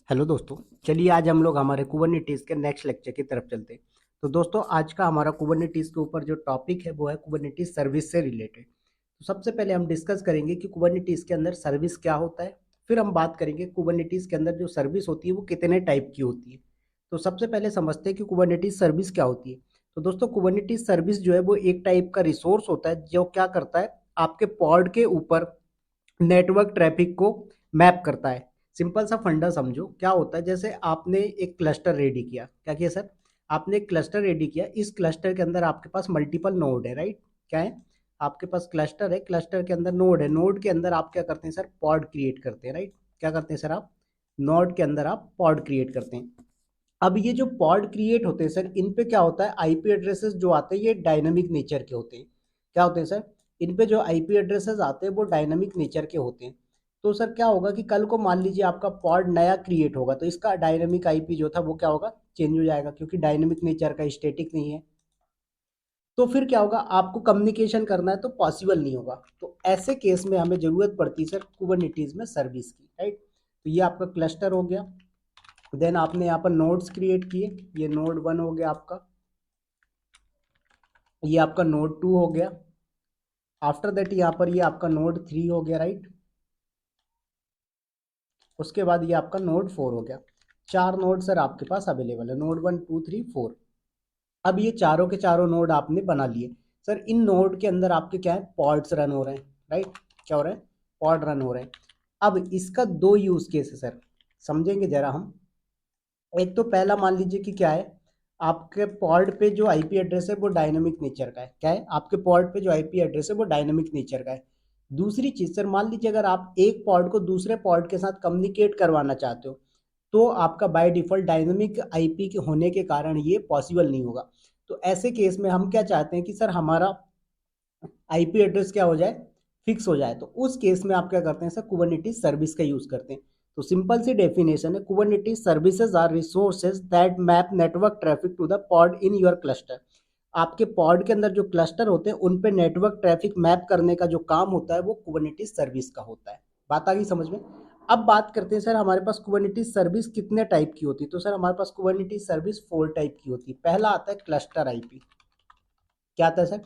Hello दोस्तों। चलिए आज हम लोग हमारे कुबरनेटिस के नेक्स्ट लेक्चर की तरफ चलते हैं। तो दोस्तों आज का हमारा कुबरनेटिस के ऊपर जो टॉपिक है वो है कुबरनेटिस सर्विस से रिलेटेड। तो सबसे पहले हम डिस्कस करेंगे कि कुबरनेटिस के अंदर सर्विस क्या होता है। फिर हम बात करेंगे कुबरनेटिस के अंदर जो सर्विस होती है वो कितने टाइप की होती है। तो सबसे पहले समझते हैं कि कुबरनेटिस सर्विस क्या होती है। तो दोस्तों कुबरनेटिस सर्विस जो है वो एक टाइप का रिसोर्स होता है जो क्या करता है, आपके पॉड के ऊपर नेटवर्क ट्रैफिक को मैप करता है। सिंपल सा फंडा समझो क्या होता है। जैसे आपने एक क्लस्टर रेडी किया, क्या किया सर? आपने एक क्लस्टर रेडी किया। इस क्लस्टर के अंदर आपके पास मल्टीपल नोड है, राइट? क्या है? आपके पास क्लस्टर है, क्लस्टर के अंदर नोड है, नोड के अंदर आप क्या करते हैं सर? पॉड क्रिएट करते हैं, राइट? क्या करते हैं सर आप? नोड के अंदर आप पॉड क्रिएट करते हैं। अब ये जो पॉड क्रिएट होते हैं सर, इन पे क्या होता है, आईपी एड्रेसेस जो आते हैं ये डायनामिक नेचर के होते हैं। क्या होते हैं सर? इन पे जो आईपी एड्रेसेस आते हैं वो डायनामिक नेचर के होते हैं। तो सर क्या होगा कि कल को मान लीजिए आपका पॉड नया क्रिएट होगा तो इसका डायनामिक आईपी जो था वो क्या होगा, चेंज हो जाएगा, क्योंकि डायनामिक नेचर का, स्टैटिक नहीं है। तो फिर क्या होगा, आपको कम्युनिकेशन करना है तो पॉसिबल नहीं होगा। तो ऐसे केस में हमें जरूरत पड़ती है सर कुबरनेटिस में सर्विस की, राइट? तो ये आपका क्लस्टर हो गया। देन आपने यहाँ पर नोड्स क्रिएट किए, ये नोड 1 हो गया आपका, ये आपका नोड 2 हो गया। आफ्टर दैट यहाँ पर ये आपका नोड 3 हो गया, राइट? उसके बाद ये आपका नोड 4 हो गया। चार नोड सर आपके पास अवेलेबल है, नोड 1 2 3 4। अब ये चारों के चारों नोड आपने बना लिए। सर इन नोड के अंदर आपके क्या है, पॉड्स रन हो रहे हैं, राइट? क्या हो रहा है? पॉड रन हो रहे हैं। अब इसका दो यूज केस है सर, समझेंगे जरा हम। एक तो पहला मान लीजिए कि क्या है, आपके पॉड पे जो आईपी एड्रेस है वो डायनामिक नेचर का है। क्या है? आपके पॉड पे जो आईपी एड्रेस है वो डायनामिक नेचर का है। दूसरी चीज सर, मान लीजिए अगर आप एक पॉड को दूसरे पॉड के साथ कम्युनिकेट करवाना चाहते हो तो आपका बाय डिफॉल्ट डायनामिक आईपी के होने के कारण ये पॉसिबल नहीं होगा। तो ऐसे केस में हम क्या चाहते हैं कि सर हमारा आईपी एड्रेस क्या हो जाए, फिक्स हो जाए। तो उस केस में आप क्या करते हैं सर, कुबरनेटिस सर्विस का यूज करते हैं। तो सिंपल सी डेफिनेशन है, Kubernetes services are resources that map network traffic to the pod in your cluster. आपके पॉड के अंदर जो क्लस्टर होते हैं उन पे नेटवर्क ट्रैफिक मैप करने का जो काम होता है वो कुबरनेटिस सर्विस का होता है। बात आ गई समझ में? अब बात करते हैं सर हमारे पास कुबरनेटिस सर्विस कितने टाइप की होती है। तो सर हमारे पास कुबरनेटिस सर्विस 4 टाइप की होती है। पहला आता है क्लस्टर आईपी। क्या आता है सर?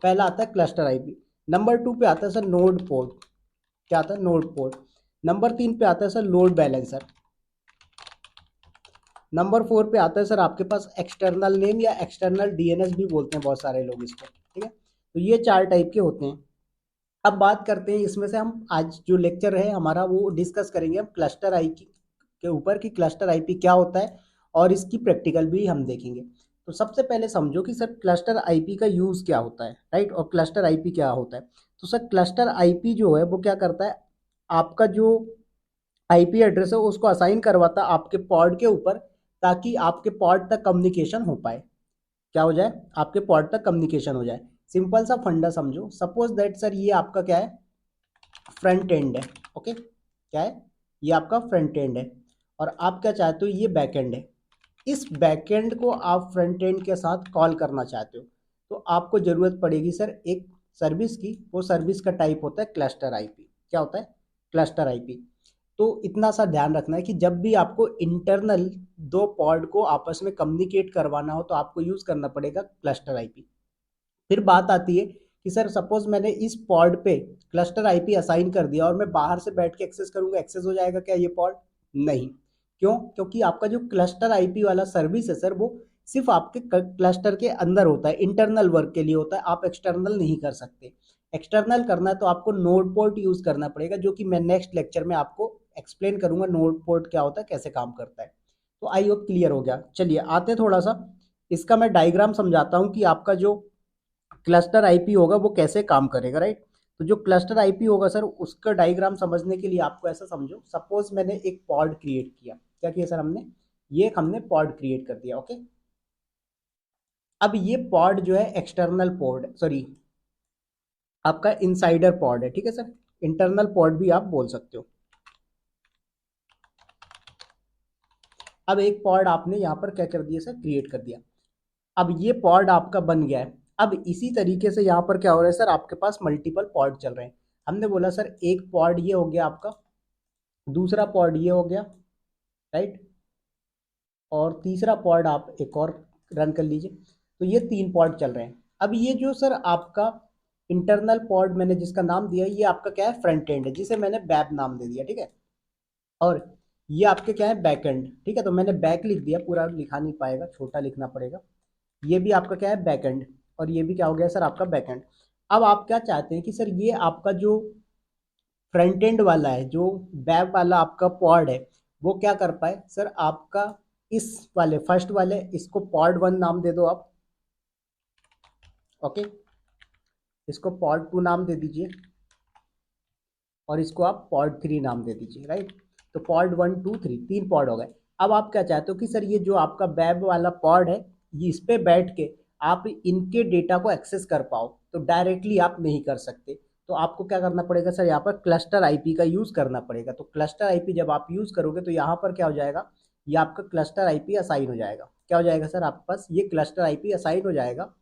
पहला आता है क्लस्टर आईपी। नंबर 2 पे आता है सर नोड पोर्ट। क्या आता है? Node port. नंबर 3 पे आता है सर लोड बैलेंसर। नंबर 4 पे आता है सर आपके पास एक्सटर्नल नेम या एक्सटर्नल डीएनएस भी बोलते हैं बहुत सारे लोग इसको, ठीक है? तो ये चार टाइप के होते हैं। अब बात करते हैं इसमें से, हम आज जो लेक्चर है हमारा वो डिस्कस करेंगे हम क्लस्टर आईपी के ऊपर कि क्लस्टर आईपी क्या होता है और इसकी प्रैक्टिकल भी हम देखेंगे। तो सबसे पहले समझो कि सर क्लस्टर आईपी का यूज क्या होता है, राइट? और क्लस्टर आईपी क्या होता है। तो सर क्लस्टर आईपी जो है वो क्या करता है, आपका जो आईपी एड्रेस है उसको असाइन करवाता है आपके पॉड के ऊपर, ताकि आपके पॉड तक कम्युनिकेशन हो पाए। क्या हो जाए? आपके पॉड तक कम्युनिकेशन हो जाए। सिंपल सा फंडा समझो, सपोज दैट सर ये आपका क्या है, फ्रंट एंड है। ओके, क्या है? ये आपका फ्रंट एंड है और आप क्या चाहते हो, ये बैक एंड है। इस बैक एंड को आप फ्रंट एंड के साथ कॉल करना चाहते हो तो आपको जरूरत पड़ेगी सर एक सर्विस की। वो सर्विस का टाइप होता है क्लस्टर आईपी। क्या होता है? Cluster IP. तो इतना सा ध्यान रखना है कि जब भी आपको इंटरनल दो पॉड को आपस में कम्युनिकेट करवाना हो तो आपको यूज करना पड़ेगा क्लस्टर आईपी। फिर बात आती है कि सर सपोज मैंने इस पॉड पे क्लस्टर आईपी असाइन कर दिया और मैं बाहर से बैठ के एक्सेस करूंगा, एक्सेस हो जाएगा क्या ये पॉड? नहीं। क्यों? क्योंकि आपका जो क्लस्टर आईपी वाला सर्विस है सर वो सिर्फ आपके क्लस्टर के अंदर होता है, इंटरनल वर्क के लिए होता है, आप एक्सटर्नल नहीं कर सकते। एक्सटर्नल करना है तो आपको नोड पोर्ट यूज करना पड़ेगा, जो कि मैं नेक्स्ट लेक्चर में आपको एक्सप्लेन करूंगा नोड पोर्ट क्या होता है, कैसे काम करता है। तो आई होप क्लियर हो गया। चलिए आते थोड़ा सा इसका मैं डायग्राम समझाता हूँ कि आपका जो क्लस्टर आईपी होगा वो कैसे काम करेगा, राइट? तो जो क्लस्टर आईपी होगा सर उसका डायग्राम समझने के लिए आपको ऐसा समझो, सपोज मैंने एक पॉड क्रिएट किया। क्या किया सर हमने? ये हमने पॉड क्रिएट कर दिया। ओके, अब ये पॉड जो है एक्सटर्नल पॉड, सॉरी आपका इनसाइडर पॉड है, ठीक है सर? इंटरनल पॉड भी आप बोल सकते हो। अब एक पॉड आपने यहाँ पर क्या कर दिया सर, क्रिएट कर दिया। अब ये पॉड आपका बन गया है। अब इसी तरीके से यहाँ पर क्या हो रहा है सर, आपके पास मल्टीपल पॉड चल रहे हैं। हमने बोला सर एक पॉड ये हो गया आपका, दूसरा पॉड ये हो गया, राइट। और तीसरा पॉड आप एक और रन कर लीजिए। तो ये 3 पॉड चल रहे हैं। अब ये जो सर आपका इंटरनल पॉड मैंने जिसका नाम दिया, ये आपका क्या है, फ्रंट एंड है, जिसे मैंने बैब नाम दे दिया, ठीक है। और ये आपके क्या है, बैक एंड, ठीक है। तो मैंने बैक लिख दिया, पूरा लिखा नहीं पाएगा, छोटा लिखना पड़ेगा। ये भी आपका क्या है, बैक एंड। और ये भी क्या हो गया सर, आपका बैक एंड। अब आप क्या चाहते हैं कि सर ये आपका जो फ्रंट एंड वाला है, जो बैक वाला आपका पॉड है, वो क्या कर पाए सर, आपका इस वाले फर्स्ट वाले इसको पॉड 1 नाम दे दो आप। ओके, इसको पॉड 2 नाम दे दीजिए, और इसको आप पॉड 3 नाम दे दीजिए, राइट। तो पॉड 1 2 3 3 पॉड हो गए। अब आप क्या चाहते हो कि सर ये जो आपका वेब वाला पॉड है, ये इस पे बैठ के आप इनके डेटा को एक्सेस कर पाओ, तो डायरेक्टली आप नहीं कर सकते। तो आपको क्या करना पड़ेगा सर, यहाँ पर क्लस्टर आईपी का यूज़ करना पड़ेगा। तो क्लस्टर आईपी जब आप यूज़ करोगे तो यहाँ पर क्या हो जाएगा, ये आपका क्लस्टर आईपी असाइन हो जाएगा। क्या हो जाएगा सर, आपके पास ये क्लस्टर आईपी असाइन हो जाएगा।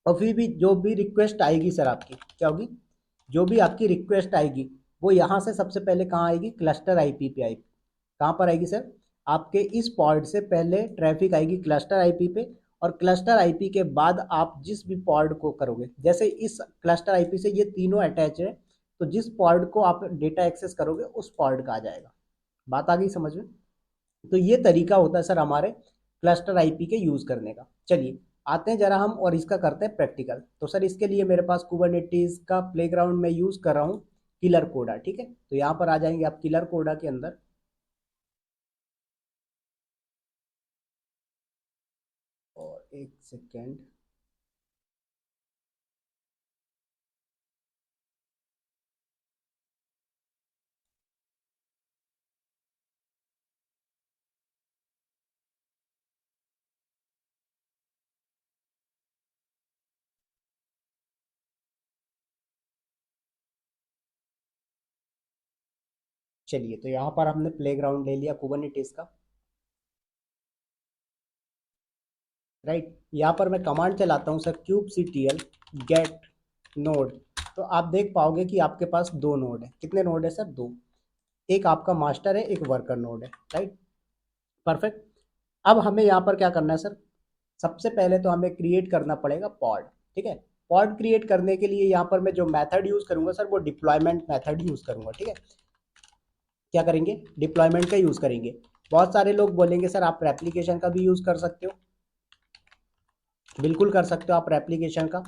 और फिर भी जो भी रिक्वेस्ट आएगी सर आपकी, क्या होगी, जो भी आपकी रिक्वेस्ट आएगी वो यहाँ से सबसे पहले कहाँ आएगी, क्लस्टर आईपी पे आएगी। कहाँ पर आएगी सर, आपके इस पॉड से पहले ट्रैफिक आएगी क्लस्टर आईपी पे। और क्लस्टर आईपी के बाद आप जिस भी पॉड को करोगे, जैसे इस क्लस्टर आईपी से ये तीनों अटैच है, तो जिस पॉड को आप डेटा एक्सेस करोगे उस पॉड का आ जाएगा। बात आ गई समझ में। तो ये तरीका होता है सर हमारे क्लस्टर आईपी के यूज़ करने का। चलिए आते हैं जरा हम और इसका करते हैं प्रैक्टिकल। तो सर इसके लिए मेरे पास कुबरनेटीज का प्लेग्राउंड में यूज़ कर रहा हूँ किलर कोडा, ठीक है। तो यहाँ पर आ जाएंगे आप किलर कोडा के अंदर। और एक सेकेंड, चलिए तो यहाँ पर हमने प्लेग्राउंड ले लिया कुबरनेटीज का, राइट। यहाँ पर मैं कमांड चलाता हूँ सर kubectl गेट नोड। तो आप देख पाओगे कि आपके पास 2 नोड है। कितने नोड है सर, 2। एक आपका मास्टर है, एक वर्कर नोड है, राइट। परफेक्ट। अब हमें यहाँ पर क्या करना है सर, सबसे पहले तो हमें क्रिएट करना पड़ेगा पॉड, ठीक है। पॉड क्रिएट करने के लिए यहाँ पर मैं जो मेथड यूज़ करूँगा सर, वो डिप्लॉयमेंट मेथड यूज़ करूँगा, ठीक है। क्या करेंगे, डिप्लॉयमेंट का यूज़ करेंगे। बहुत सारे लोग बोलेंगे सर आप रेप्लिकेशन का भी यूज़ कर सकते हो। बिल्कुल कर सकते हो आप रेप्लिकेशन का।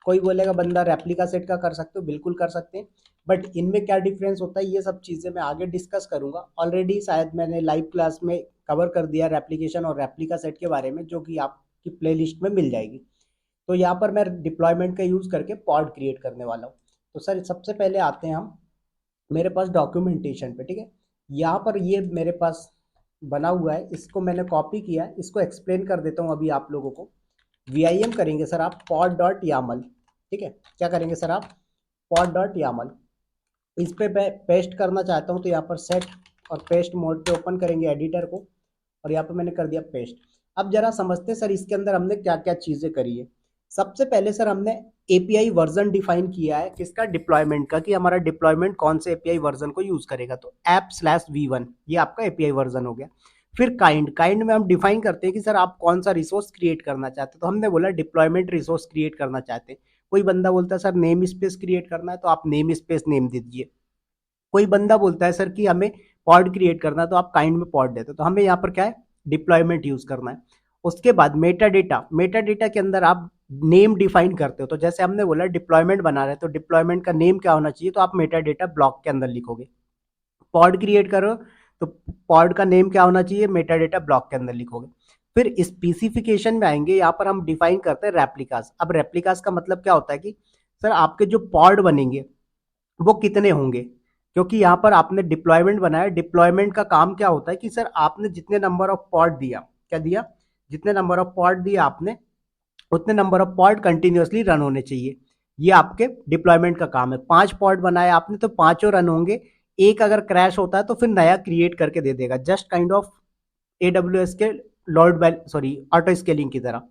कोई बोलेगा बंदा रेप्लिका सेट का कर सकते हो, बिल्कुल कर सकते हैं। बट इनमें क्या डिफरेंस होता है, ये सब चीज़ें मैं आगे डिस्कस करूंगा। ऑलरेडी शायद मैंने लाइव क्लास में कवर कर दिया रेप्लिकेशन और रेप्लिका सेट के बारे में, जो कि आपकी प्लेलिस्ट में मिल जाएगी। तो यहाँ पर मैं डिप्लॉयमेंट का यूज़ करके पॉड क्रिएट करने वाला हूँ। तो सर सबसे पहले आते हैं हम मेरे पास डॉक्यूमेंटेशन पे, ठीक है। यहाँ पर ये मेरे पास बना हुआ है, इसको मैंने कॉपी किया है, इसको एक्सप्लेन कर देता हूँ अभी आप लोगों को। वीआईएम करेंगे सर आप pod डॉट यामल, ठीक है। क्या करेंगे सर आप, pod डॉट यामल। इस पे मैं पेस्ट करना चाहता हूँ, तो यहाँ पर सेट और पेस्ट मोड पे ओपन करेंगे एडिटर को, और यहाँ पे मैंने कर दिया पेस्ट। अब जरा समझते सर इसके अंदर हमने क्या क्या चीज़ें करी है। सबसे पहले सर हमने एपीआई वर्जन डिफाइन किया है, किसका, डिप्लॉयमेंट का, कि हमारा डिप्लॉयमेंट कौन से एपीआई वर्जन को यूज़ करेगा। तो app/v1 ये आपका एपीआई वर्जन हो गया। फिर काइंड में हम डिफाइन करते हैं कि सर आप कौन सा रिसोर्स क्रिएट करना चाहते हैं। तो हमने बोला डिप्लॉयमेंट रिसोर्स क्रिएट करना चाहते हैं। कोई बंदा बोलता है सर नेम स्पेस क्रिएट करना है, तो आप नेम स्पेस नेम दे दीजिए। कोई बंदा बोलता है सर कि हमें पॉड क्रिएट करना है, तो आप काइंड में पॉड देते हो। तो हमें यहाँ पर क्या है, डिप्लॉयमेंट यूज करना है। उसके बाद मेटा डेटा के अंदर आप नेम डिफाइन करते हो। तो जैसे हमने बोला डिप्लॉयमेंट बना रहे हैं, तो डिप्लॉयमेंट का नेम क्या होना चाहिए, तो आप मेटा डेटा ब्लॉक के अंदर लिखोगे। पॉड क्रिएट करो तो पॉड का नेम क्या होना चाहिए, मेटा डेटा ब्लॉक के अंदर लिखोगे। फिर स्पेसिफिकेशन में आएंगे, यहाँ पर हम डिफाइन करते हैं रेप्लिकास। अब रेप्लिकास का मतलब क्या होता है कि सर आपके जो पॉड बनेंगे वो कितने होंगे, क्योंकि यहाँ पर आपने डिप्लॉयमेंट बनाया। डिप्लॉयमेंट का काम क्या होता है कि सर आपने जितने नंबर ऑफ पॉड दिया, क्या दिया, जितने नंबर ऑफ पॉड दिया आपने, उतने number of pod continuously run होने चाहिए। ये आपके डिप्लॉयमेंट का काम है। 5 पॉड बनाए आपने तो पांचों रन होंगे। एक अगर क्रैश होता है तो फिर नया क्रिएट करके दे देगा, जस्ट काइंड ऑफ AWS के ऑटो स्केलिंग की तरह।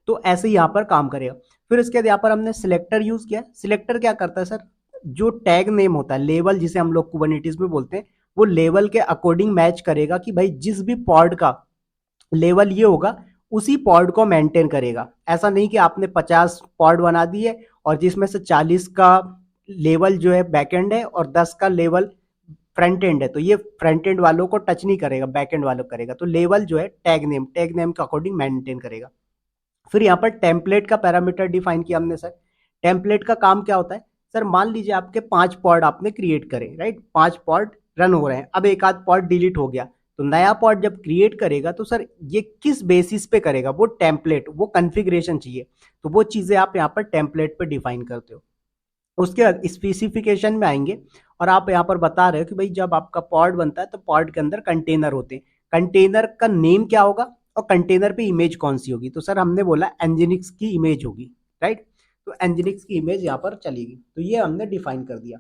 तो ऐसे ही यहाँ पर काम करेगा। फिर इसके बाद यहाँ पर हमने सिलेक्टर यूज किया। सिलेक्टर क्या करता है सर, जो टैग नेम होता है, लेबल जिसे हम लोग कुबरनेटीज में बोलते हैं, वो लेवल के अकॉर्डिंग मैच करेगा कि भाई जिस भी पॉड का लेवल ये होगा उसी पॉड को मेंटेन करेगा। ऐसा नहीं कि आपने 50 पॉड बना दिए और जिसमें से 40 का लेवल जो है बैकएंड है और 10 का लेवल फ्रंट एंड है, तो ये फ्रंट एंड वालों को टच नहीं करेगा, बैक एंड वालों को करेगा। तो लेवल जो है टैग नेम के अकॉर्डिंग मेंटेन करेगा। फिर यहाँ पर टेम्पलेट का पैरामीटर डिफाइन किया हमने सर। टेम्पलेट का काम क्या होता है सर, मान लीजिए आपके 5 पॉड आपने क्रिएट करे, राइट, 5 पॉड रन हो रहे हैं, अब एक आध पॉड डिलीट हो गया, तो नया पॉड जब क्रिएट करेगा तो सर ये किस बेसिस पे करेगा, वो टेम्पलेट, वो कॉन्फ़िगरेशन चाहिए, तो वो चीजें आप यहाँ पर टेम्पलेट पे डिफाइन करते हो। उसके बाद स्पेसिफिकेशन में आएंगे और आप यहाँ पर बता रहे हो कि भाई जब आपका पॉड बनता है तो पॉड के अंदर कंटेनर होते हैं, कंटेनर का नेम क्या होगा और कंटेनर पे इमेज कौन सी होगी, तो सर हमने बोला एनजिनिक्स की इमेज होगी, राइट, तो एनजिनिक्स की इमेज यहाँ पर चलेगी, तो ये हमने डिफाइन कर दिया।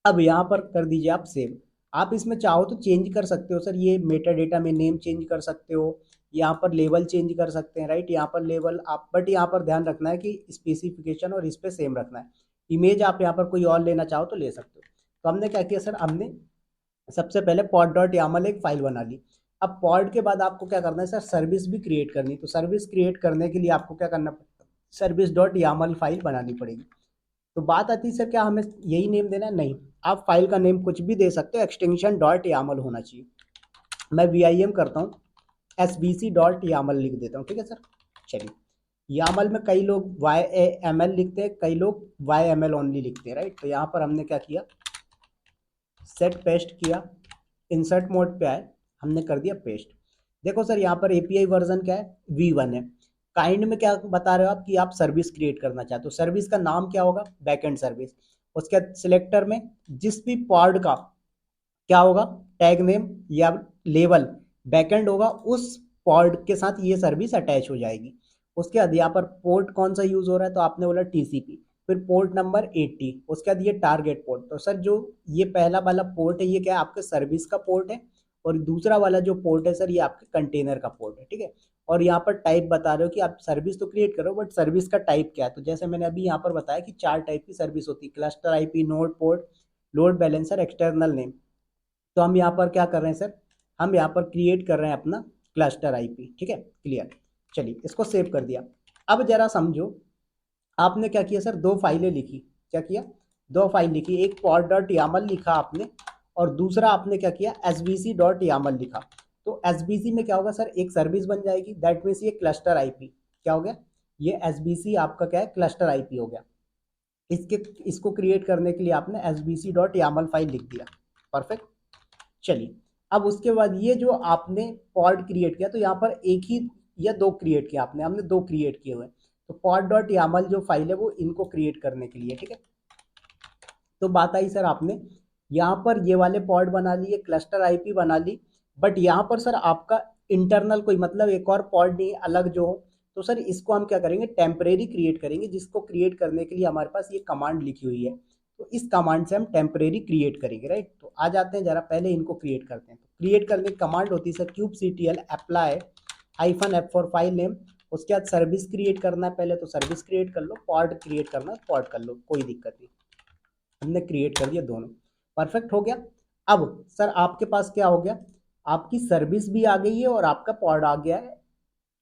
अब यहाँ पर कर दीजिए आप सेव। आप इसमें चाहो तो चेंज कर सकते हो सर, ये मेटा डेटा में नेम चेंज कर सकते हो, यहाँ पर लेवल चेंज कर सकते हैं, राइट, यहाँ पर लेवल आप, बट यहाँ पर ध्यान रखना है कि स्पेसिफिकेशन और इस पे सेम रखना है। इमेज आप यहाँ पर कोई और लेना चाहो तो ले सकते हो। तो हमने क्या किया सर, हमने सबसे पहले पॉड डॉट यामल एक फाइल बना ली। अब पॉड के बाद आपको क्या करना है सर, सर्विस भी क्रिएट करनी, तो सर्विस क्रिएट करने के लिए आपको क्या करना पड़ेगा, सर्विस डॉट यामल फाइल बनानी पड़ेगी। तो बात आती है सर क्या हमें यही नेम देना है, नहीं, आप फाइल का नेम कुछ भी दे सकते हो, एक्सटेंशन डॉट यामल होना चाहिए। मैं VIM करता हूँ, SVC डॉट यामल लिख देता हूँ, ठीक है सर। चलिए, यामल में कई लोग YAML लिखते हैं, कई लोग YML ओनली लिखते हैं, राइट, तो यहाँ पर हमने क्या किया, सेट पेस्ट किया, इंसर्ट मोड पे आए, हमने कर दिया पेस्ट। देखो सर यहाँ पर API वर्जन क्या है, V1 है। काइंड में क्या बता रहे हो आप कि आप सर्विस क्रिएट करना चाहते हो, सर्विस का नाम क्या होगा, बैकएंड सर्विस। उसके बाद सिलेक्टर में जिस भी पॉड का क्या होगा, टैग नेम या लेवल बैकएंड होगा, उस पॉड के साथ ये सर्विस अटैच हो जाएगी। उसके बाद यहाँ पर पोर्ट कौन सा यूज हो रहा है, तो आपने बोला TCP, फिर पोर्ट नंबर 80, उसके बाद ये टारगेट पोर्ट। तो सर जो ये पहला वाला पोर्ट है ये क्या है, आपके सर्विस का पोर्ट है, और दूसरा वाला जो पोर्ट है सर ये आपके कंटेनर का पोर्ट है, ठीक है। और यहाँ पर टाइप बता रहे हो कि आप सर्विस तो क्रिएट करो, बट सर्विस का टाइप क्या है, तो जैसे मैंने अभी यहाँ पर बताया कि 4 टाइप की सर्विस होती है, cluster IP, node port, load balancer, external name. तो हम यहाँ पर क्या कर रहे हैं सर, हम यहाँ पर क्रिएट कर रहे हैं अपना क्लस्टर IP, ठीक है, क्लियर। चलिए इसको सेव कर दिया। अब जरा समझो, आपने क्या किया सर, 2 फाइलें लिखी, क्या किया, 2 फाइल लिखी, एक pod डॉट यामल लिखा आपने और दूसरा आपने क्या किया, SVC डॉट यामल लिखा। तो SVC में क्या होगा सर, एक सर्विस बन जाएगी, दैट मीन्स ये क्लस्टर IP क्या हो गया, ये SVC आपका क्या है, क्लस्टर IP हो गया। इसको क्रिएट करने के लिए आपने SVC डॉट यामल फाइल लिख दिया, परफेक्ट। चलिए, अब उसके बाद ये जो आपने पॉड क्रिएट किया, तो यहाँ पर एक ही या 2 क्रिएट किया आपने, हमने 2 क्रिएट किए हुए हैं, तो पॉड डॉट यामल जो फाइल है वो इनको क्रिएट करने के लिए, ठीक है। तो बात आई सर, आपने यहाँ पर ये वाले पॉड बना लिए, क्लस्टर IP बना ली, बट यहाँ पर सर आपका इंटरनल कोई मतलब एक और पॉड नहीं अलग जो हो, तो सर इसको हम क्या करेंगे, टेम्परेरी क्रिएट करेंगे, जिसको क्रिएट करने के लिए हमारे पास ये कमांड लिखी हुई है, तो इस कमांड से हम टेम्परेरी क्रिएट करेंगे, राइट। तो आ जाते हैं जरा, पहले इनको क्रिएट करते हैं। तो क्रिएट करने की कमांड होती है sir kubectl apply -f for file name. उसके बाद सर्विस क्रिएट करना है पहले, तो सर्विस क्रिएट कर लो, पॉड क्रिएट करना है पॉड कर लो, कोई दिक्कत नहीं। हमने क्रिएट कर दिया दोनों, परफेक्ट हो गया। अब सर आपके पास क्या हो गया, आपकी सर्विस भी आ गई है और आपका पॉड आ गया है,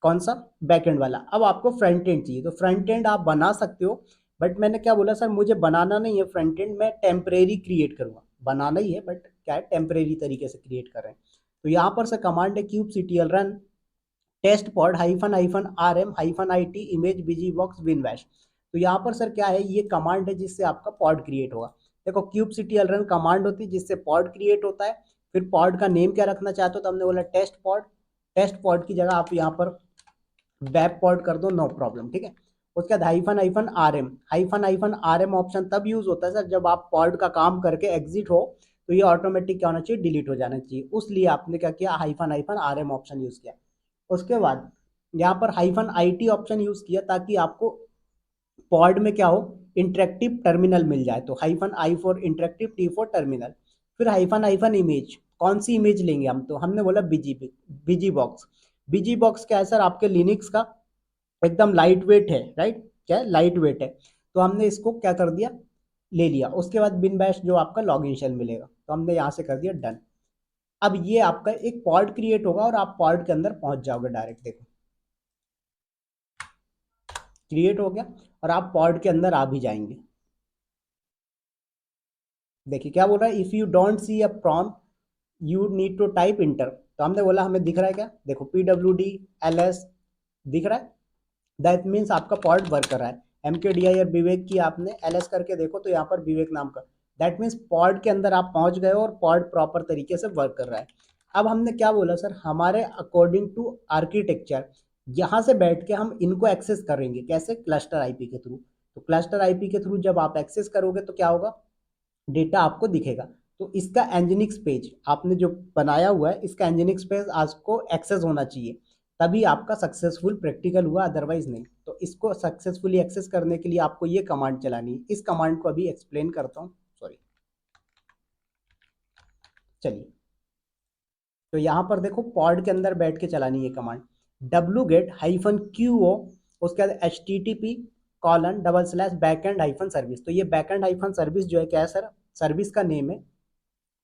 कौन सा, बैकएंड वाला। अब आपको फ्रंट एंड चाहिए, तो फ्रंट एंड आप बना सकते हो, बट मैंने क्या बोला सर, मुझे बनाना नहीं है फ्रंट एंड, मैं टेम्परेरी क्रिएट करूंगा, बनाना ही है बट क्या है, टेम्परेरी तरीके से क्रिएट कर रहे हैं। तो यहाँ पर सर कमांड है kubectl run test pod -rm-it image busybox विनवैश। तो यहाँ पर सर क्या है, ये कमांड है जिससे आपका पॉड क्रिएट होगा। देखो kubectl रन कमांड होती है जिससे पॉड क्रिएट होता है। फिर पॉड का नेम क्या रखना चाहते हो, तो हमने बोला टेस्ट पॉड, टेस्ट पॉड की जगह आप यहाँ पर वेब पॉड कर दो, नो प्रॉब्लम, ठीक है। उसके बाद -rm ऑप्शन तब यूज होता है सर जब आप पॉड का काम करके एग्जिट हो, तो ये ऑटोमेटिक क्या होना चाहिए, डिलीट हो जाना चाहिए, उसलिए आपने क्या किया, -rm ऑप्शन यूज किया। उसके बाद यहाँ पर -it ऑप्शन यूज किया ताकि आपको पॉड में क्या हो, इंटरेक्टिव टर्मिनल मिल जाए, तो -i for interactive, T for terminal. फिर हाइफन इमेज, कौन सी इमेज लेंगे हम, तो हमने बोला बिजी बॉक्स। बिजी बॉक्स क्या है सर, आपके लिनक्स का एकदम लाइट वेट है, राइट, क्या है, लाइट वेट है, तो हमने इसको क्या कर दिया, ले लिया। उसके बाद बिन बैश जो आपका लॉगिन शेल मिलेगा, तो हमने यहाँ से कर दिया डन। अब ये आपका एक पॉड क्रिएट होगा और आप पॉड के अंदर पहुंच जाओगे डायरेक्ट। देखो क्रिएट हो गया और आप पॉड के अंदर आ भी जाएंगे। देखिए क्या बोल रहा है, if you don't see a prompt you need to type enter. तो हमने बोला हमें दिख रहा है क्या, देखो PWD LS दिख रहा है, दैट मीन्स आपका पॉड वर्क कर रहा है। MKDI और विवेक की आपने LS करके देखो तो यहाँ पर विवेक नाम का, दैट मीन्स पॉड के अंदर आप पहुंच गए और पॉड प्रॉपर तरीके से वर्क कर रहा है। अब हमने क्या बोला सर, हमारे अकॉर्डिंग टू आर्किटेक्चर यहाँ से बैठ के हम इनको एक्सेस करेंगे, कैसे, क्लस्टर आईपी के थ्रू। तो क्लस्टर आईपी के थ्रू जब आप एक्सेस करोगे तो क्या होगा, डेटा आपको दिखेगा। तो इसका एंजिनिक्स पेज आपने जो बनाया हुआ है, इसका एंजिनिक्स पेज आपको एक्सेस होना चाहिए, तभी आपका सक्सेसफुल प्रैक्टिकल हुआ, अदरवाइज नहीं। तो इसको सक्सेसफुली एक्सेस करने के लिए आपको ये कमांड चलानी है। इस कमांड को अभी एक्सप्लेन करता हूँ, सॉरी। चलिए, तो यहाँ पर देखो पॉड के अंदर बैठ के चलानी है कमांड, wget-qo, उसके बाद http://backend-service। तो ये backend-service जो है क्या है सर, सर्विस का नेम है।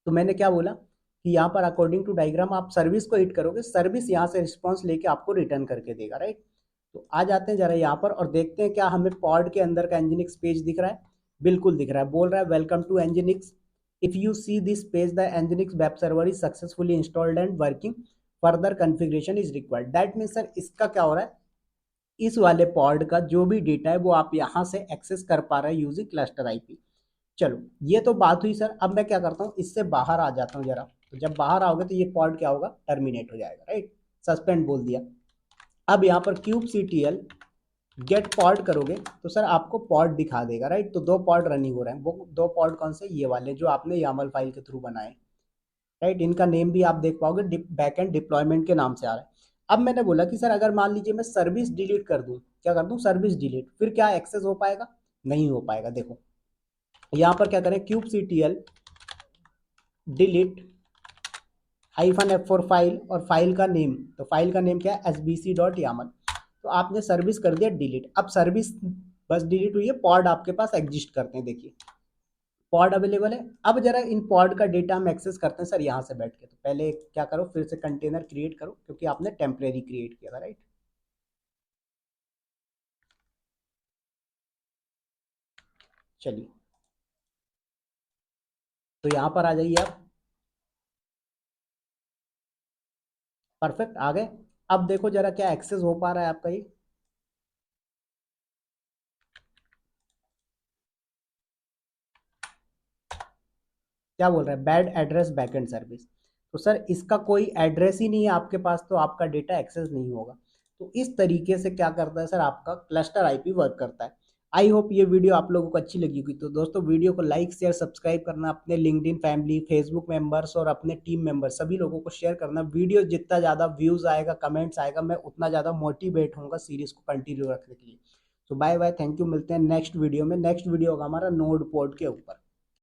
तो मैंने क्या बोला कि यहाँ पर अकॉर्डिंग टू डायग्राम आप सर्विस को हिट करोगे, सर्विस यहाँ से रिस्पॉन्स लेके आपको रिटर्न करके देगा, राइट। तो आ जाते हैं जरा यहाँ पर और देखते हैं क्या हमें पॉड के अंदर का एंजिनिक्स पेज दिख रहा है। बिल्कुल दिख रहा है, बोल रहा है welcome to nginx, if you see this page the nginx web server is successfully installed and working, further configuration is required. That means sir इसका क्या हो रहा है, इस वाले पॉड का जो भी डेटा है वो आप यहाँ से एक्सेस कर पा रहे हैं यूजिंग क्लस्टर आईपी। चलो ये तो बात हुई सर। अब मैं क्या करता हूँ, इससे बाहर आ जाता हूँ जरा। तो जब बाहर आओगे तो ये पॉड क्या होगा, टर्मिनेट हो जाएगा, राइट, सस्पेंड बोल दिया। अब यहाँ पर kubectl गेट पॉड करोगे तो सर आपको पॉड दिखा देगा, राइट। तो दो पॉड रनिंग हो रहे हैं, वो दो पॉड कौन से, ये वाले जो आपने YAML फाइल के थ्रू बनाए, राइट। इनका नेम भी आप देख पाओगे, बैकएंड डिप्लॉयमेंट के नाम से आ रहा है। अब मैंने बोला कि सर अगर मान लीजिए मैं सर्विस डिलीट कर दूं, क्या कर दूं, सर्विस डिलीट, फिर क्या एक्सेस हो पाएगा, नहीं हो पाएगा। देखो यहाँ पर क्या करें, kubectl डिलीट -f4 फाइल और फाइल का नेम, तो फाइल का नेम क्या है, sbc.yaml। तो आपने सर्विस कर दिया डिलीट। अब सर्विस बस डिलीट हुई है, पॉड आपके पास एग्जिस्ट करते हैं, देखिए पॉड अवेलेबल है। अब जरा इन पॉड का डेटा हम एक्सेस करते हैं सर यहाँ से बैठ के। तो पहले क्या करो, फिर से कंटेनर क्रिएट करो, क्योंकि आपने टेम्परेरी क्रिएट किया था, राइट। चलिए, तो यहाँ पर आ जाइए आप, परफेक्ट आ गए। अब देखो जरा क्या एक्सेस हो पा रहा है आपका ये, क्या बोल रहा है, बैड एड्रेस बैकएंड सर्विस। तो सर इसका कोई एड्रेस ही नहीं है आपके पास, तो आपका डेटा एक्सेस नहीं होगा। तो इस तरीके से क्या करता है सर, आपका क्लस्टर आईपी वर्क करता है। आई होप ये वीडियो आप लोगों को अच्छी लगी होगी। तो दोस्तों वीडियो को लाइक शेयर सब्सक्राइब करना, अपने लिंक्डइन फैमिली, फेसबुक मेंबर्स और अपने टीम मेंबर सभी लोगों को शेयर करना। वीडियो जितना ज़्यादा व्यूज़ आएगा, कमेंट्स आएगा, मैं उतना ज़्यादा मोटिवेट होऊंगा सीरीज को कंटिन्यू रखने के लिए। तो बाय बाय, थैंक यू, मिलते हैं नेक्स्ट वीडियो में। नेक्स्ट वीडियो होगा हमारा नोड पोर्ट के ऊपर।